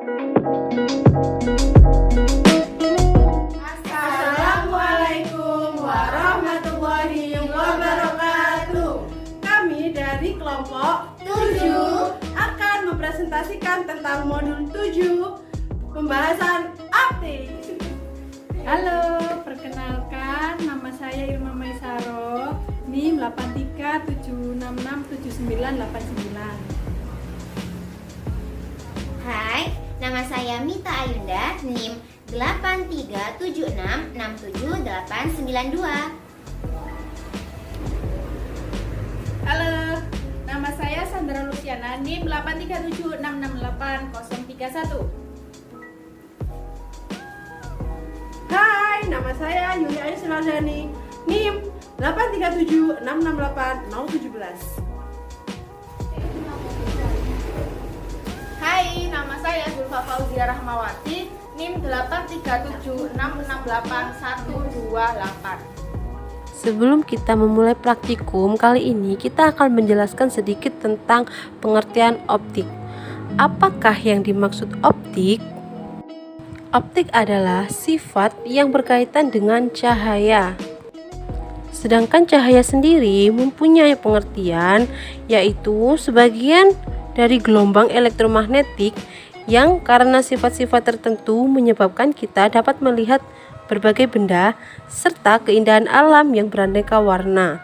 Assalamualaikum warahmatullahi wabarakatuh. Kami dari kelompok 7 akan mempresentasikan tentang modul 7 pembahasan optik. Halo, perkenalkan nama saya Irma Maisaro, NIM 8376679989. Hai, nama saya Mita Ayunda, NIM 8376678892. Halo, nama saya Sandra Luciana, NIM 8376688031. Hai, nama saya Yuli Aisyah Lardani, NIM 8376680017. Hai, nama saya Zulfa Fauzia Rahmawati, NIM 8376681128. Sebelum kita memulai praktikum, kali ini kita akan menjelaskan sedikit tentang pengertian optik. Apakah yang dimaksud optik? Optik adalah sifat yang berkaitan dengan cahaya. Sedangkan cahaya sendiri mempunyai pengertian, yaitu sebagian dari gelombang elektromagnetik yang karena sifat-sifat tertentu menyebabkan kita dapat melihat berbagai benda serta keindahan alam yang beraneka warna.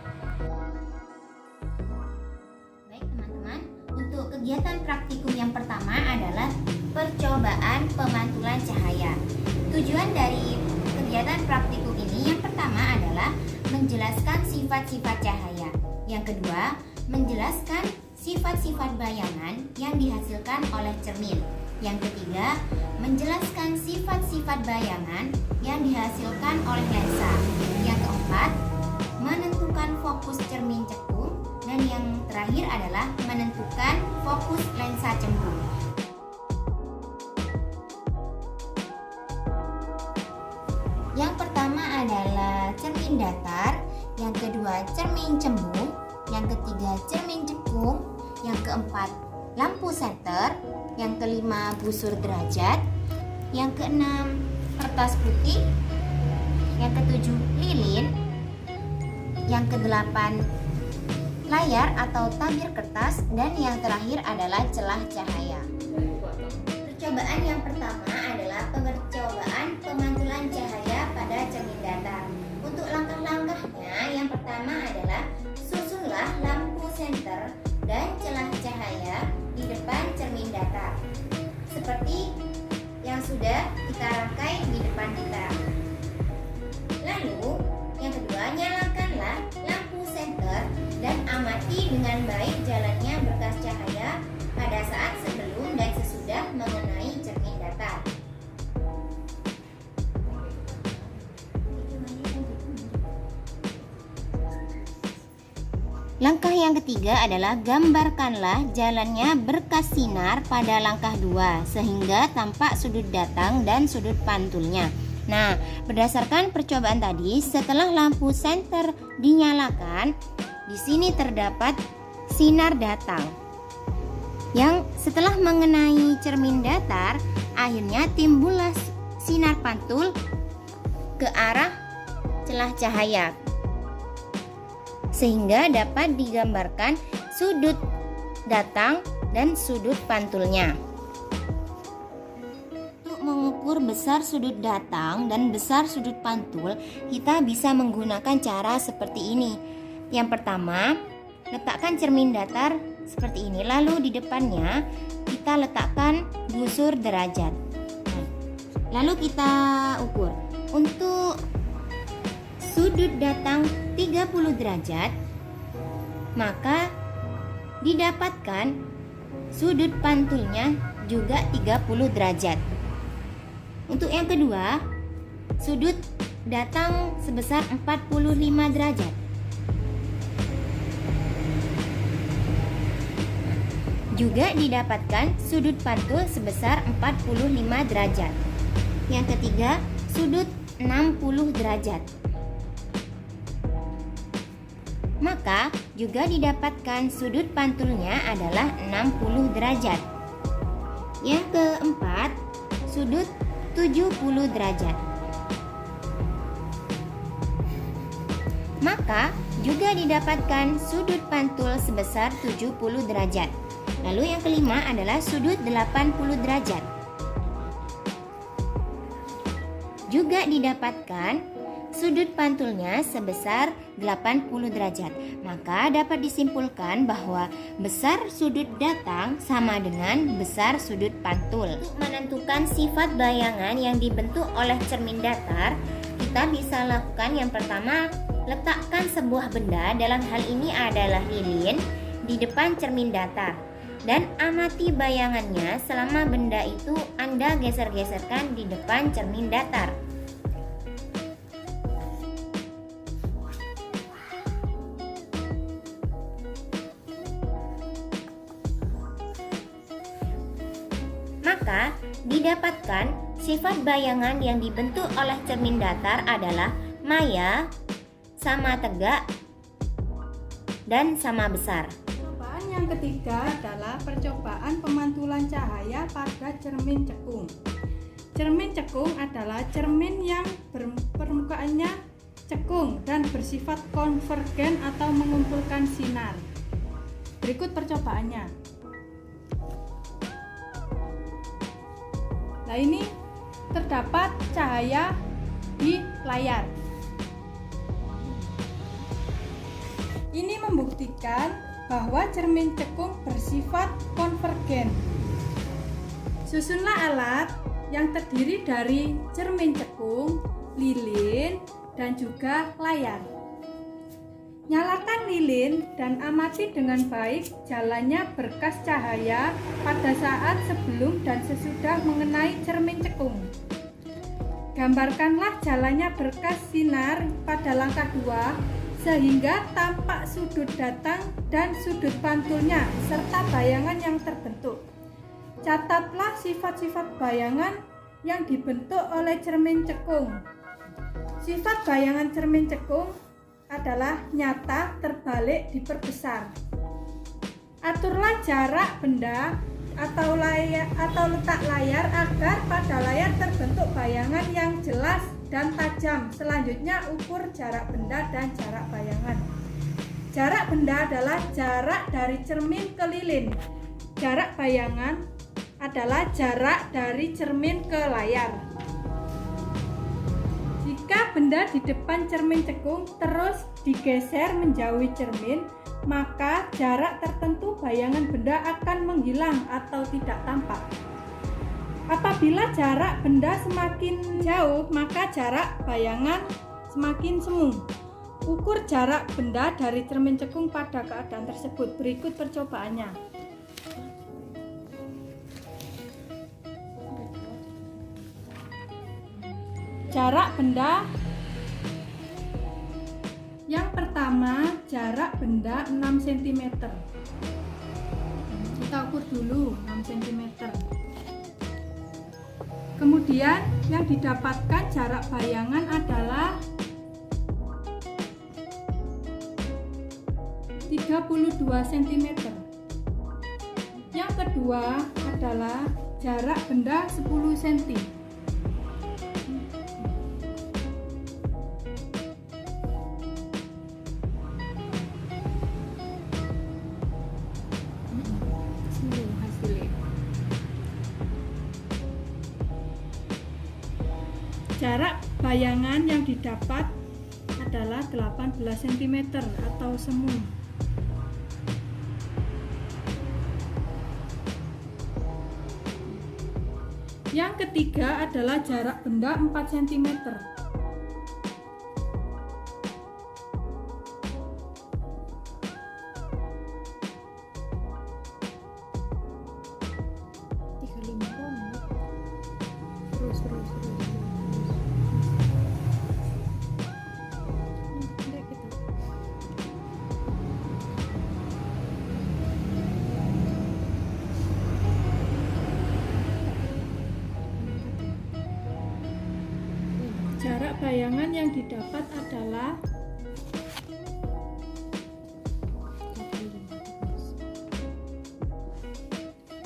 Baik teman-teman, untuk kegiatan praktikum yang pertama adalah percobaan pemantulan cahaya. Tujuan dari kegiatan praktikum ini yang pertama adalah menjelaskan sifat-sifat cahaya. Yang kedua, menjelaskan sifat-sifat bayangan yang dihasilkan oleh cermin. Yang ketiga, menjelaskan sifat-sifat bayangan yang dihasilkan oleh lensa. Yang keempat, menentukan fokus cermin cekung. Dan yang terakhir adalah menentukan fokus lensa cembung. Yang pertama adalah cermin datar, yang kedua cermin cembung, yang ketiga cermin cekung, yang keempat lampu senter, yang kelima busur derajat, yang keenam kertas putih, yang ketujuh lilin, yang kedelapan layar atau tabir kertas, dan yang terakhir adalah celah cahaya. Percobaan yang pertama adalah percobaan pemantulan cahaya pada cermin datar. Untuk langkah-langkahnya, yang pertama adalah susunlah lampu senter dan celah cahaya di depan cermin datar, seperti yang sudah kita rangkai di depan kita. Lalu, yang kedua, nyalakanlah lampu senter dan amati dengan baik jalannya berkas cahaya pada saat sebelum dan sesudah mengenai cermin datar. Langkah yang ketiga adalah gambarkanlah jalannya berkas sinar pada langkah 2 sehingga tampak sudut datang dan sudut pantulnya. Nah, berdasarkan percobaan tadi, setelah lampu senter dinyalakan, di sini terdapat sinar datang yang setelah mengenai cermin datar, akhirnya timbullah sinar pantul ke arah celah cahaya, sehingga dapat digambarkan sudut datang dan sudut pantulnya. Untuk mengukur besar sudut datang dan besar sudut pantul, kita bisa menggunakan cara seperti ini. Yang pertama, letakkan cermin datar seperti ini, lalu di depannya kita letakkan busur derajat. Lalu kita ukur. Untuk sudut datang 30 derajat, maka didapatkan sudut pantulnya juga 30 derajat. Untuk yang kedua, sudut datang sebesar 45 derajat. Juga didapatkan sudut pantul sebesar 45 derajat. Yang ketiga, sudut 60 derajat. Maka juga didapatkan sudut pantulnya adalah 60 derajat. Yang keempat keempat, sudut 70 derajat. Maka juga didapatkan sudut pantul sebesar 70 derajat. Lalu yang kelima adalah sudut 80 derajat. Juga didapatkan sudut pantulnya sebesar 80 derajat. Maka dapat disimpulkan bahwa besar sudut datang sama dengan besar sudut pantul. Untuk menentukan sifat bayangan yang dibentuk oleh cermin datar, kita bisa lakukan yang pertama, letakkan sebuah benda, dalam hal ini adalah lilin, di depan cermin datar. Dan amati bayangannya selama benda itu Anda geser-geserkan di depan cermin datar. Maka didapatkan sifat bayangan yang dibentuk oleh cermin datar adalah maya, sama tegak, dan sama besar. Percobaan yang ketiga adalah percobaan pemantulan cahaya pada cermin cekung. Cermin cekung adalah cermin yang permukaannya cekung dan bersifat konvergen atau mengumpulkan sinar. Berikut percobaannya. Nah, ini terdapat cahaya di layar. Ini membuktikan bahwa cermin cekung bersifat konvergen. Susunlah alat yang terdiri dari cermin cekung, lilin, dan juga layar. Nyalakan lilin dan amati dengan baik jalannya berkas cahaya pada saat sebelum dan sesudah mengenai cermin cekung. Gambarkanlah jalannya berkas sinar pada langkah 2 sehingga tampak sudut datang dan sudut pantulnya serta bayangan yang terbentuk. Catatlah sifat-sifat bayangan yang dibentuk oleh cermin cekung. Sifat bayangan cermin cekung adalah nyata, terbalik, diperbesar. Aturlah jarak benda atau letak layar agar pada layar terbentuk bayangan yang jelas dan tajam. Selanjutnya ukur jarak benda dan jarak bayangan. Jarak benda adalah jarak dari cermin ke lilin. Jarak bayangan adalah jarak dari cermin ke layar. Jika benda di depan cermin cekung terus digeser menjauhi cermin, maka jarak tertentu bayangan benda akan menghilang atau tidak tampak. Apabila jarak benda semakin jauh, maka jarak bayangan semakin semu. Ukur jarak benda dari cermin cekung pada keadaan tersebut. Berikut percobaannya. Jarak benda yang pertama, jarak benda 6 cm. Kita ukur dulu 6 cm. Kemudian yang didapatkan jarak bayangan adalah 32 cm. Yang kedua adalah jarak benda 10 cm. Jarak bayangan yang didapat adalah 18 cm atau semu. Yang ketiga adalah jarak benda 4 cm. Jarak bayangan yang didapat adalah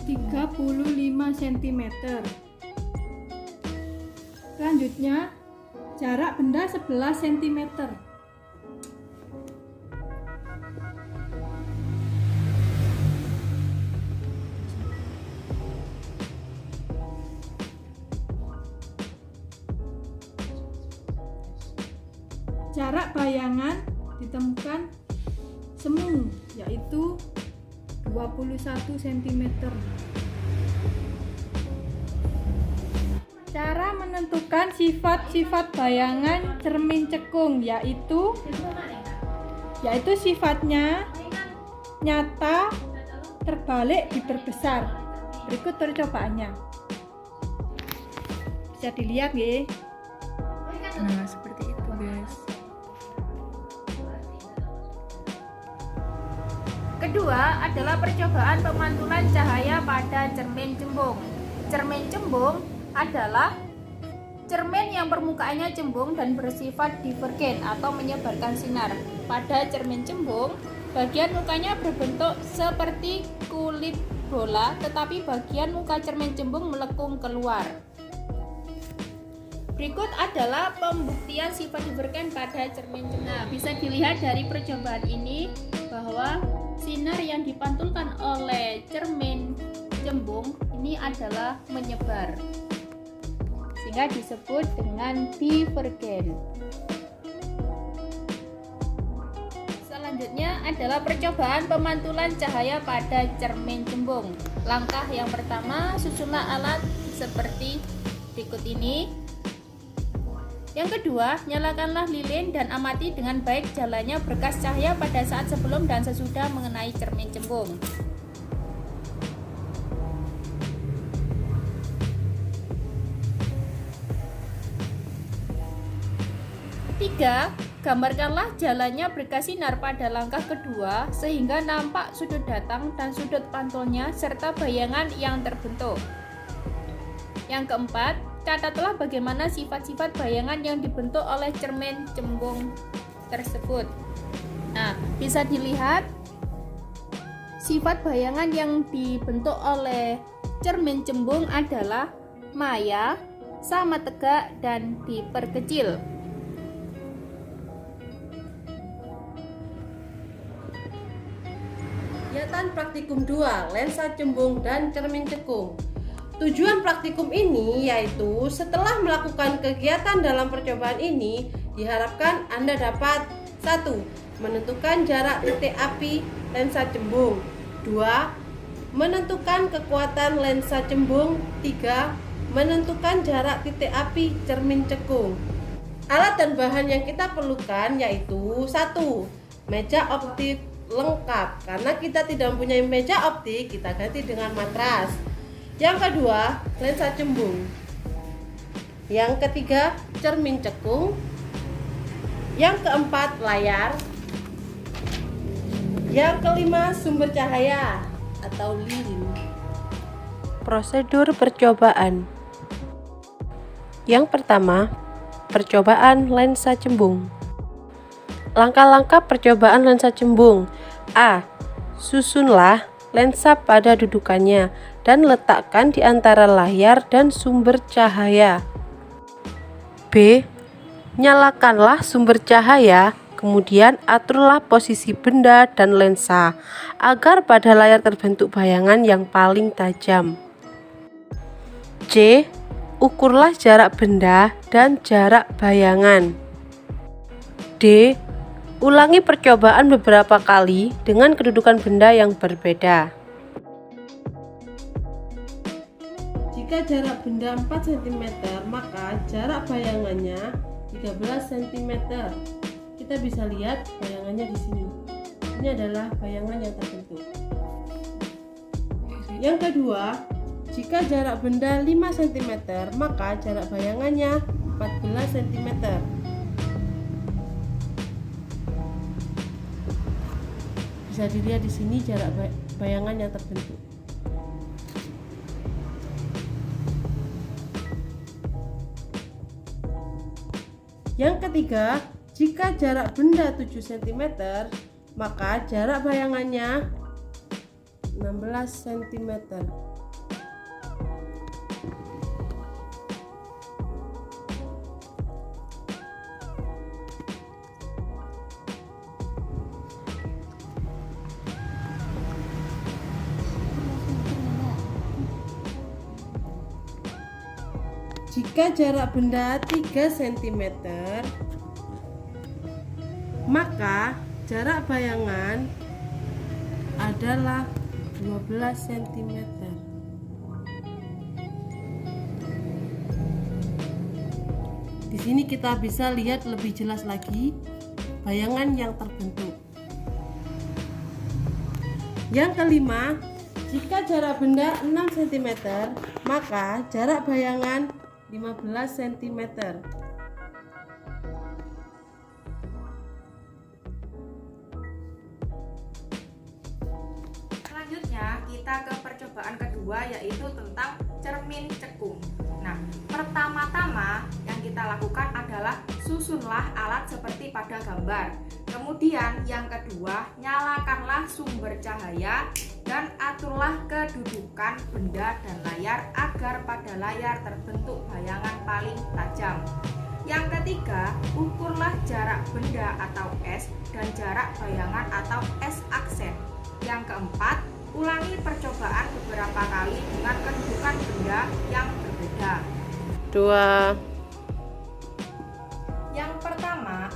32 cm. Selanjutnya, jarak benda 11 cm. Jarak bayangan ditemukan semu, yaitu 21 cm. Cara menentukan sifat-sifat bayangan cermin cekung yaitu sifatnya nyata, terbalik, diperbesar. Berikut percobaannya. Bisa dilihat ya. Nah, seperti itu, guys. Kedua adalah percobaan pemantulan cahaya pada cermin cembung. Cermin cembung adalah cermin yang permukaannya cembung dan bersifat divergen atau menyebarkan sinar. Pada cermin cembung, bagian mukanya berbentuk seperti kulit bola, tetapi bagian muka cermin cembung melengkung keluar. Berikut adalah pembuktian sifat divergen pada cermin cembung. Nah, bisa dilihat dari percobaan ini bahwa sinar yang dipantulkan oleh cermin cembung ini adalah menyebar, sehingga disebut dengan divergen. Selanjutnya adalah percobaan pemantulan cahaya pada cermin cembung. Langkah yang pertama, susunlah alat seperti berikut ini. Yang kedua, nyalakanlah lilin dan amati dengan baik jalannya berkas cahaya pada saat sebelum dan sesudah mengenai cermin cembung. Ketiga, gambarkanlah jalannya berkas sinar pada langkah kedua sehingga nampak sudut datang dan sudut pantulnya serta bayangan yang terbentuk. Yang keempat, catatlah bagaimana sifat-sifat bayangan yang dibentuk oleh cermin cembung tersebut. Nah, bisa dilihat sifat bayangan yang dibentuk oleh cermin cembung adalah maya, sama tegak, dan diperkecil. Kegiatan praktikum 2, lensa cembung dan cermin cekung. Tujuan praktikum ini yaitu setelah melakukan kegiatan dalam percobaan ini diharapkan Anda dapat 1. Menentukan jarak titik api lensa cembung. 2. Menentukan kekuatan lensa cembung. 3. Menentukan jarak titik api cermin cekung. Alat dan bahan yang kita perlukan yaitu 1. Meja optik lengkap. Karena kita tidak mempunyai meja optik, kita ganti dengan matras. Yang kedua, lensa cembung. Yang ketiga, cermin cekung. Yang keempat, layar. Yang kelima, sumber cahaya atau lilin. Prosedur percobaan. Yang pertama, percobaan lensa cembung. Langkah-langkah percobaan lensa cembung. A. Susunlah lensa pada dudukannya dan letakkan di antara layar dan sumber cahaya. B. Nyalakanlah sumber cahaya, kemudian aturlah posisi benda dan lensa agar pada layar terbentuk bayangan yang paling tajam. C. Ukurlah jarak benda dan jarak bayangan. D. Ulangi percobaan beberapa kali dengan kedudukan benda yang berbeda. Jika jarak benda 4 cm, maka jarak bayangannya 13 cm. Kita bisa lihat bayangannya di sini. Ini adalah bayangan yang terbentuk. Yang kedua, jika jarak benda 5 cm, maka jarak bayangannya 14 cm. Bisa dilihat di sini jarak bayangan yang terbentuk. Yang ketiga, jika jarak benda 7 cm, maka jarak bayangannya 16 cm. Jika jarak benda 3 cm, maka jarak bayangan adalah 12 cm. Di sini kita bisa lihat lebih jelas lagi bayangan yang terbentuk. Yang kelima, jika jarak benda 6 cm, maka jarak bayangan 15 cm. Selanjutnya kita ke percobaan kedua, yaitu tentang cermin cekung. Nah, pertama-tama yang kita lakukan adalah susunlah alat seperti pada gambar. Kemudian yang kedua, nyalakanlah sumber cahaya dan aturlah kedudukan benda dan layar agar pada layar terbentuk bayangan paling tajam. Yang ketiga, ukurlah jarak benda atau S dan jarak bayangan atau S aksen. Yang keempat, ulangi percobaan beberapa kali dengan kedudukan benda yang berbeda. 2. Yang pertama,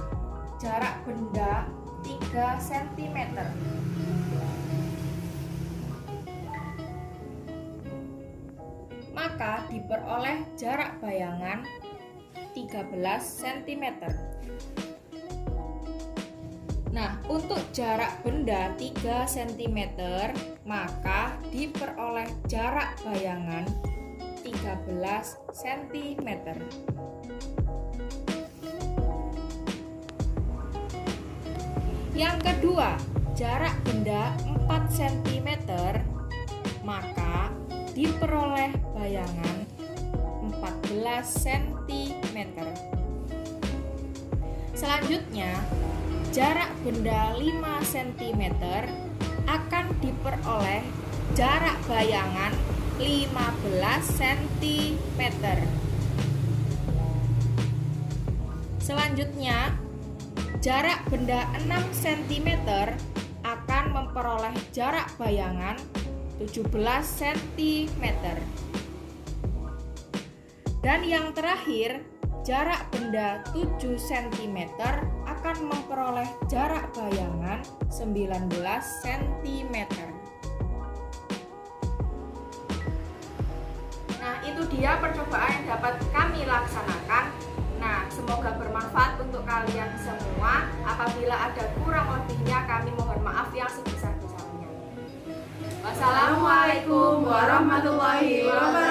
jarak benda 3 cm. Maka diperoleh jarak bayangan 13 cm. Nah, untuk jarak benda 3 cm, maka diperoleh jarak bayangan 13 cm. Yang kedua, jarak benda 4 cm, maka diperoleh bayangan 14 cm. Selanjutnya, jarak benda 5 cm akan diperoleh jarak bayangan 15 cm. Selanjutnya, jarak benda 6 cm akan memperoleh jarak bayangan 17 cm. Dan yang terakhir, jarak benda 7 cm akan memperoleh jarak bayangan 19 cm. Nah, itu dia percobaan yang dapat kami laksanakan. Nah, semoga bermanfaat untuk kalian semua. Apabila ada kurang lebihnya, kami mohon maaf yang sebesar-besarnya. Wassalamualaikum warahmatullahi wabarakatuh.